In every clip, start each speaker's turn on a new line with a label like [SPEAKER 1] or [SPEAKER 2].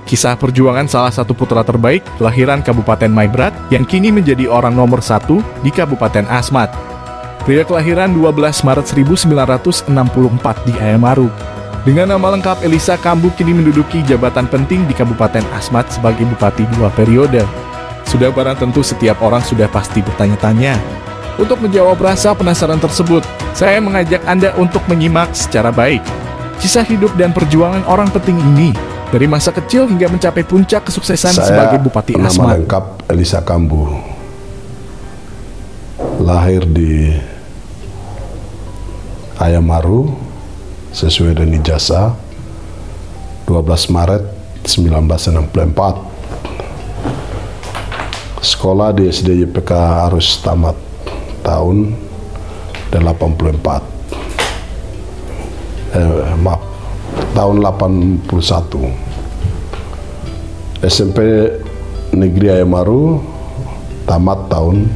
[SPEAKER 1] Kisah perjuangan salah satu putra terbaik kelahiran Kabupaten Maibrat yang kini menjadi orang nomor 1 di Kabupaten Asmat. Pria kelahiran 12 Maret 1964 di Ayamaru. Dengan nama lengkap Elisa Kambu kini menduduki jabatan penting di Kabupaten Asmat sebagai Bupati 2 periode. Sudah barang tentu setiap orang sudah pasti bertanya-tanya. Untuk menjawab rasa penasaran tersebut, saya mengajak Anda untuk menyimak secara baik kisah hidup dan perjuangan orang penting ini dari masa kecil hingga mencapai puncak kesuksesan sebagai Bupati Asmat.
[SPEAKER 2] Nama lengkap Elisa Kambu. Lahir di Ayamaru sesuai dengan ijazah 12 Maret 1964. Sekolah di SD YPK harus tamat tahun 81. SMP Negeri Ayamaru tamat tahun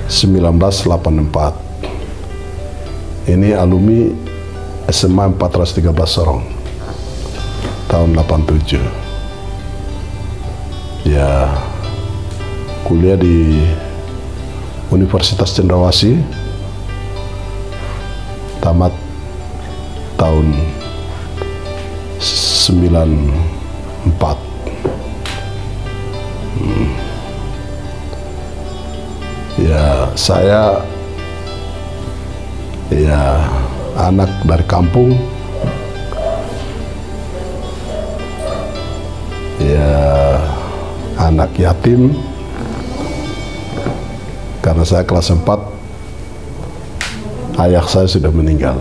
[SPEAKER 2] 1984. Ini alumni SMA 413 Sorong tahun 87. Ya, kuliah di Universitas Cendrawasih tamat tahun 94. Ya, saya anak dari kampung. Anak yatim. Karena saya kelas 4, ayah saya sudah meninggal.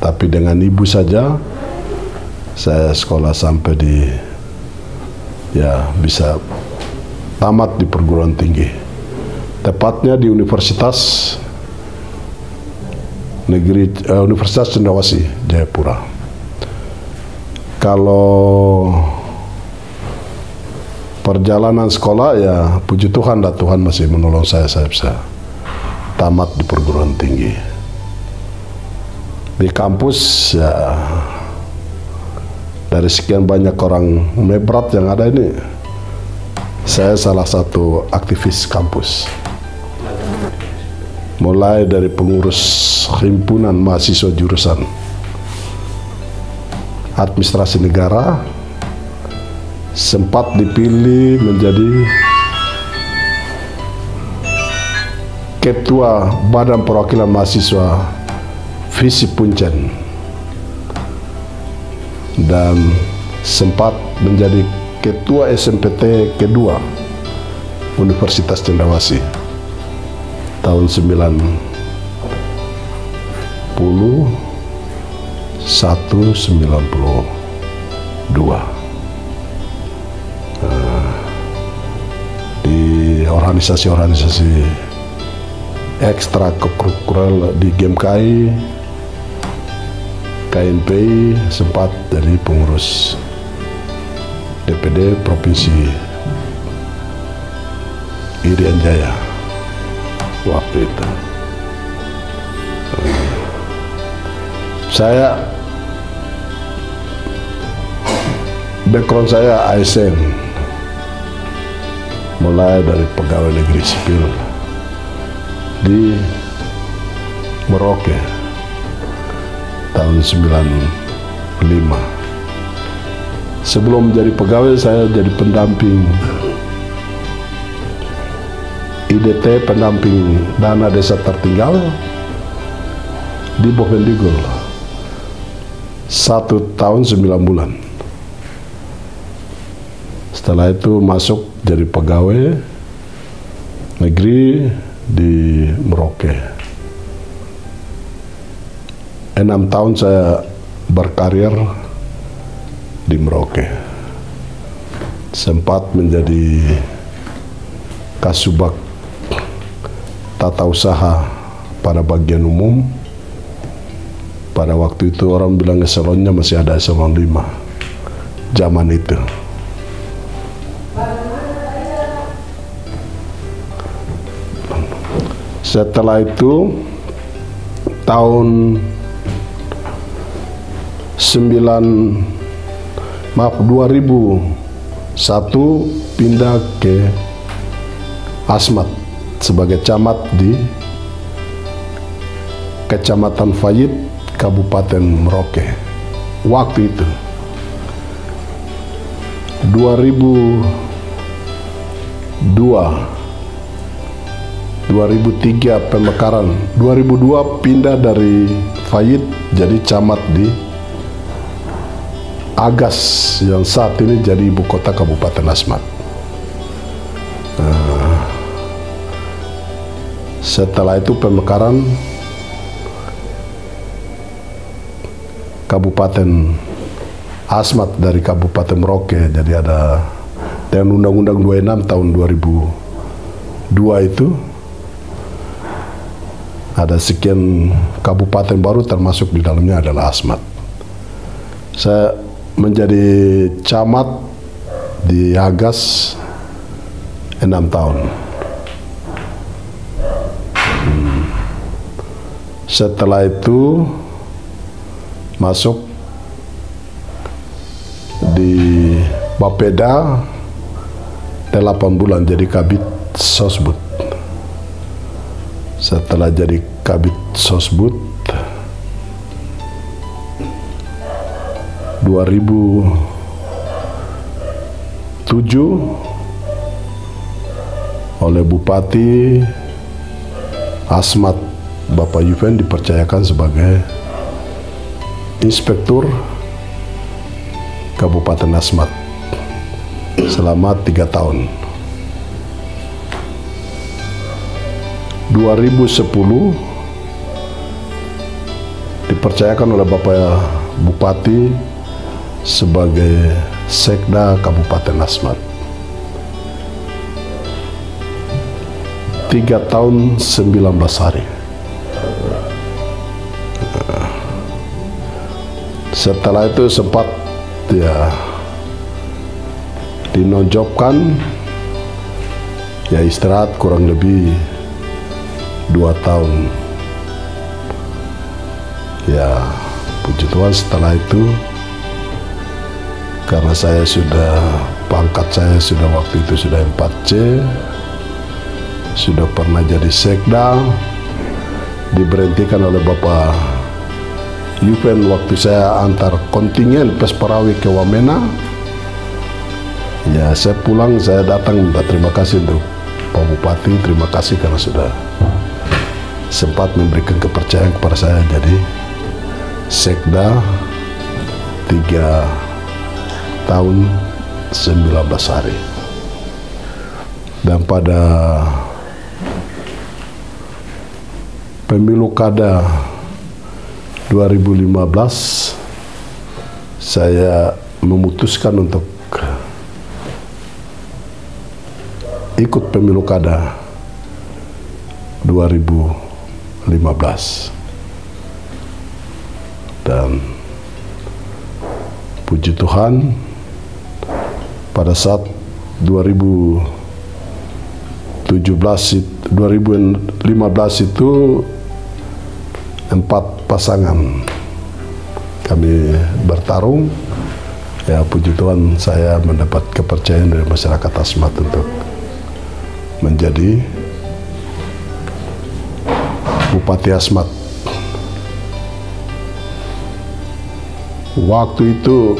[SPEAKER 2] Tapi dengan ibu saja saya sekolah sampai bisa tamat di perguruan tinggi, tepatnya di Universitas Cendrawasih Jayapura. Kalau perjalanan sekolah, ya puji Tuhan, Tuhan masih menolong saya bisa tamat di perguruan tinggi. Di kampus, ya dari sekian banyak orang Maibrat yang ada ini, saya salah satu aktivis kampus. Mulai dari pengurus himpunan mahasiswa jurusan Administrasi Negara, sempat dipilih menjadi Ketua Badan Perwakilan Mahasiswa Visi Puncen, dan sempat menjadi Ketua SMPT kedua Universitas Cendrawasih tahun 1992. Di organisasi-organisasi ekstrakurikuler di GMKI, KNPI, sempat jadi pengurus DPD Provinsi Irian Jaya waktu itu. Background saya ASN, mulai dari pegawai negeri sipil di Merauke tahun 95. Sebelum menjadi pegawai, saya jadi pendamping IDT, pendamping dana desa tertinggal di Bovendigul 1 tahun 9 bulan. Setelah itu masuk jadi pegawai negeri di Merauke. 6 tahun saya berkarir di Merauke. Sempat menjadi Kasubag Tata Usaha pada bagian umum. Pada waktu itu orang bilang eselonnya masih ada eselon 5 zaman itu. Setelah itu tahun 2001 pindah ke Asmat sebagai camat di Kecamatan Fayid, Kabupaten Merauke. Waktu itu 2003 pemekaran, 2002 pindah dari Fayid jadi camat di Agas yang saat ini jadi ibu kota Kabupaten Asmat. Setelah itu pemekaran Kabupaten Asmat dari Kabupaten Merauke, jadi ada dengan Undang-Undang 26 tahun 2002 itu ada sekian kabupaten baru, termasuk di dalamnya adalah Asmat. Saya menjadi camat di Agas 6 tahun. Setelah itu masuk di Bapeda 8 bulan jadi Kabid Sosbud. Setelah jadi Kabid Sosbud 2007 oleh Bupati Asmat Bapak Yuven dipercayakan sebagai Inspektur Kabupaten Asmat selama 3 tahun. 2010 dipercayakan oleh Bapak Bupati sebagai Sekda Kabupaten Asmat. 3 tahun 19 hari. Setelah itu sempat dinonjobkan, istirahat kurang lebih 2 tahun. Puji Tuhan setelah itu karena pangkat saya sudah waktu itu sudah 4C, sudah pernah jadi Sekda, diberhentikan oleh Bapak Yuven waktu saya antar kontingen Pesperawi ke Wamena. Saya pulang, saya datang minta terima kasih untuk Pak Bupati, terima kasih karena sudah sempat memberikan kepercayaan kepada saya jadi Sekda 3 tahun 19 hari. Dan pada pemilu kada 2015 saya memutuskan untuk ikut pemilu kada 2015 dan puji Tuhan pada saat 2015 itu 4 pasangan kami bertarung. Puji Tuhan saya mendapat kepercayaan dari masyarakat Asmat untuk menjadi Bupati Asmat. Waktu itu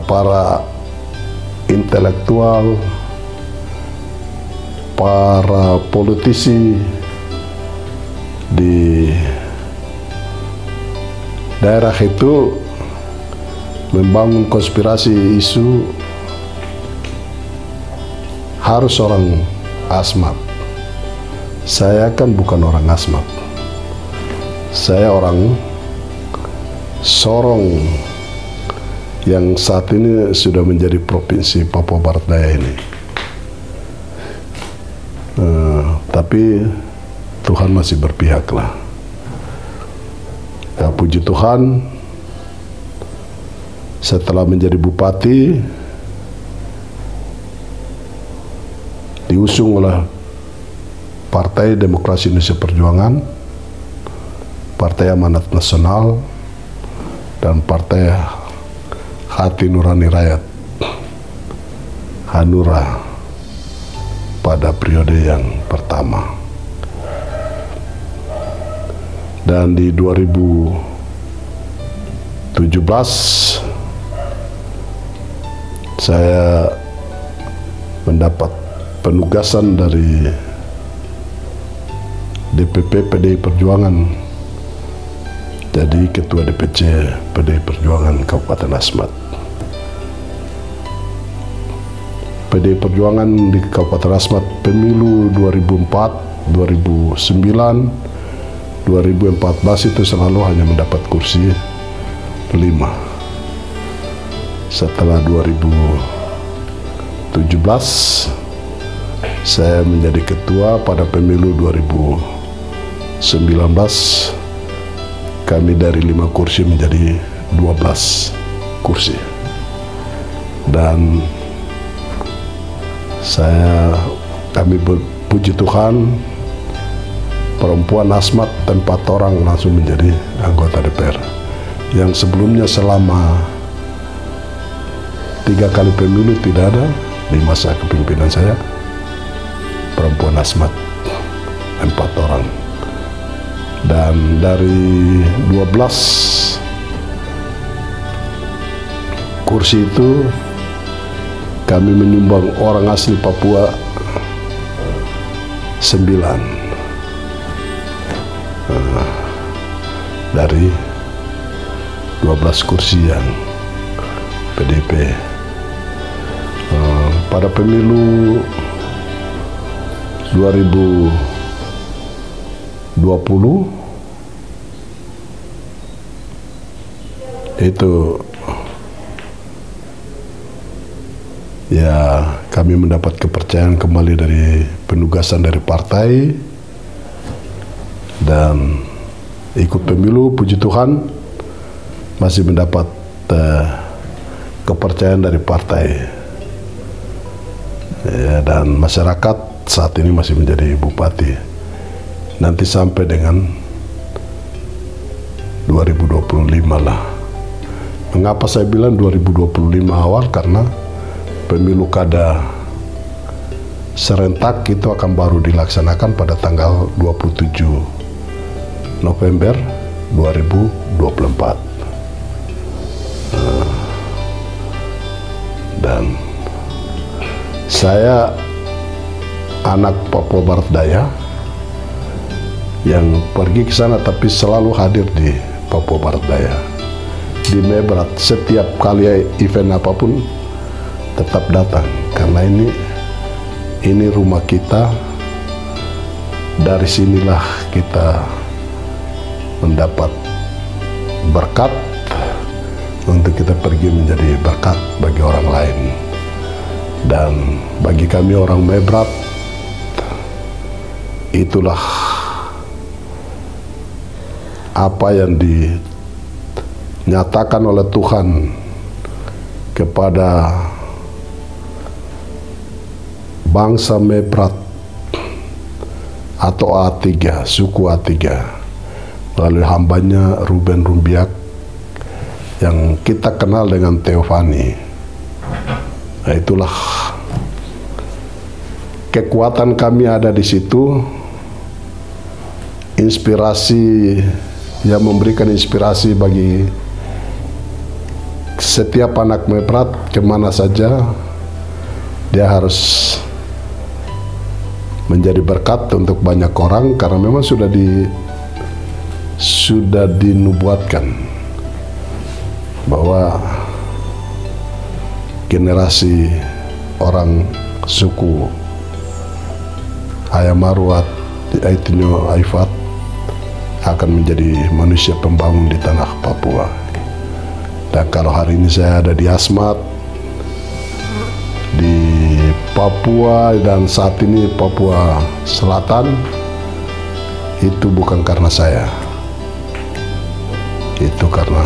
[SPEAKER 2] para intelektual, para politisi di daerah itu membangun konspirasi isu harus orang Asmat. Saya kan bukan orang Asmat. Saya orang Sorong yang saat ini sudah menjadi provinsi Papua Barat Daya ini. Tapi Tuhan masih berpihak lah. Puji Tuhan, setelah menjadi bupati diusung oleh Partai Demokrasi Indonesia Perjuangan, Partai Amanat Nasional, dan Partai Hati Nurani Rakyat Hanura pada periode yang pertama. Dan di 2017 saya mendapat penugasan dari DPP PDI Perjuangan jadi Ketua DPC PDI Perjuangan Kabupaten Asmat. PDI Perjuangan di Kabupaten Asmat pemilu 2004, 2009, 2014 itu selalu hanya mendapat kursi 5. Setelah 2017 saya menjadi ketua. Pada pemilu 2019 kami dari 5 kursi menjadi 12 kursi. Dan kami puji Tuhan, perempuan Asmat 4 orang langsung menjadi anggota DPR. Yang sebelumnya selama 3 kali pemilu tidak ada di masa kepemimpinan saya perempuan Asmat 4 orang. Dan dari 12 kursi itu kami menyumbang orang asli Papua 9 dari 12 kursi yang PDP. Pada pemilu 2020 itu ya kami mendapat kepercayaan kembali dari penugasan dari partai dan ikut pemilu. Puji Tuhan masih mendapat kepercayaan dari partai ya, dan masyarakat saat ini masih menjadi bupati nanti sampai dengan 2025 lah. Mengapa saya bilang 2025 awal? Karena pemilu kada serentak itu akan baru dilaksanakan pada tanggal 27 November 2024. Dan saya anak Papua Barat Daya yang pergi ke sana tapi selalu hadir di Papua Barat Daya. Di Maibrat setiap kali event apapun tetap datang karena ini rumah kita. Dari sinilah kita mendapat berkat untuk kita pergi menjadi berkat bagi orang lain. Dan bagi kami orang Maibrat, itulah apa yang dinyatakan oleh Tuhan kepada bangsa Maibrat atau A3, suku A3 melalui hambanya Ruben Rumbiak yang kita kenal dengan Teofani. Nah, itulah kekuatan kami ada di situ. Inspirasi yang memberikan inspirasi bagi setiap anak Maibrat kemana saja dia harus menjadi berkat untuk banyak orang karena memang sudah dinubuatkan bahwa generasi orang suku Ayamaruat Aitinyo Aifat akan menjadi manusia pembangun di tanah Papua. Dan kalau hari ini saya ada di Asmat, di Papua, dan saat ini Papua Selatan, itu bukan karena saya, itu karena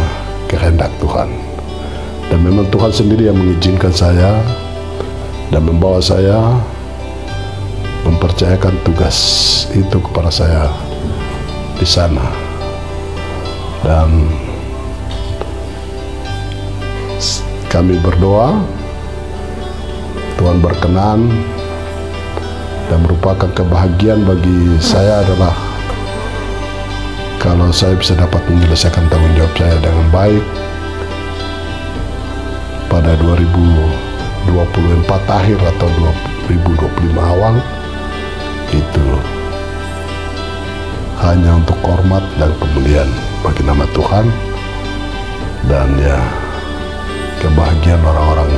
[SPEAKER 2] kehendak Tuhan. Dan memang Tuhan sendiri yang mengizinkan saya dan membawa saya mempercayakan tugas itu kepada saya di sana. Dan kami berdoa Tuhan berkenan, dan merupakan kebahagiaan bagi saya adalah kalau saya bisa dapat menyelesaikan tanggung jawab saya dengan baik pada 2024 akhir atau 2025 awal. Itu hanya untuk hormat dan kemuliaan bagi nama Tuhan, dan ya kebahagiaan orang-orang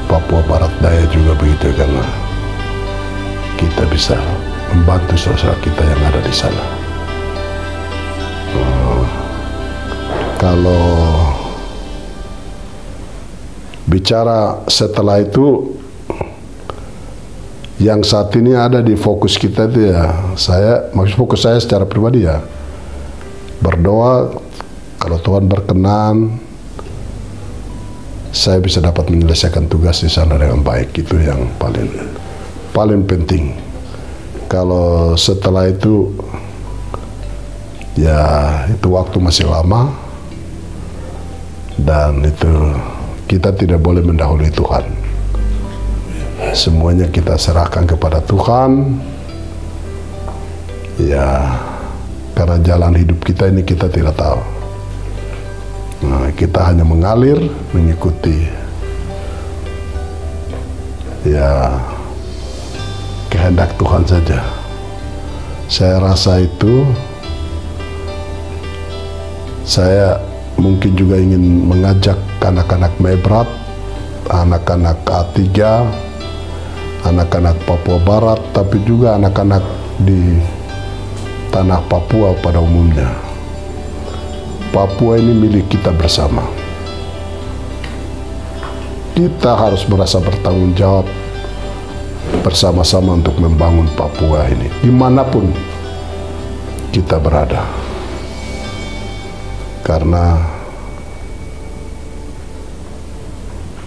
[SPEAKER 2] Papua Barat Daya juga begitu, karena kita bisa membantu saudara kita yang ada di sana. Kalau bicara setelah itu, yang saat ini ada di fokus kita itu ya, fokus saya secara pribadi ya, berdoa kalau Tuhan berkenan saya bisa dapat menyelesaikan tugas di sana dengan baik. Itu yang paling penting. Kalau setelah itu ya itu waktu masih lama, dan itu kita tidak boleh mendahului Tuhan. Semuanya kita serahkan kepada Tuhan. Ya, karena jalan hidup kita ini kita tidak tahu. Nah, kita hanya mengalir, mengikuti ya kehendak Tuhan saja. Saya rasa itu, saya mungkin juga ingin mengajak anak-anak Maibrat, anak-anak A3, anak-anak Papua Barat, tapi juga anak-anak di tanah Papua pada umumnya. Papua ini milik kita bersama. Kita harus merasa bertanggung jawab bersama-sama untuk membangun Papua ini, dimanapun kita berada. Karena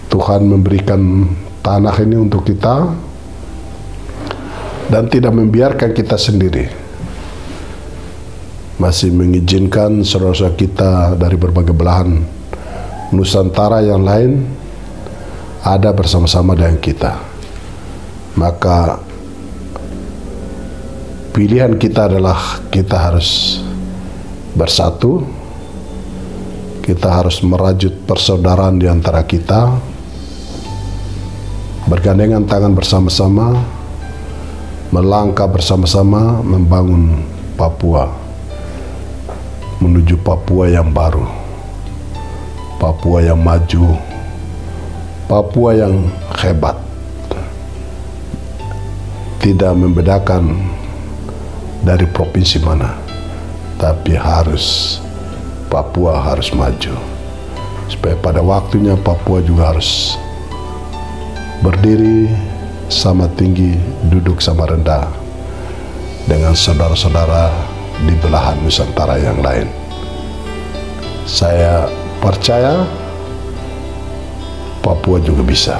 [SPEAKER 2] Tuhan memberikan tanah ini untuk kita dan tidak membiarkan kita sendiri. Masih mengizinkan saudara-saudara kita dari berbagai belahan Nusantara yang lain ada bersama-sama dengan kita. Maka pilihan kita adalah kita harus bersatu, kita harus merajut persaudaraan di antara kita, bergandengan tangan bersama-sama, melangkah bersama-sama membangun Papua menuju Papua yang baru, Papua yang maju, Papua yang hebat. Tidak membedakan dari provinsi mana, tapi Papua harus maju. Supaya pada waktunya Papua juga harus berdiri sama tinggi, duduk sama rendah dengan saudara-saudara di belahan Nusantara yang lain. Saya percaya Papua juga bisa.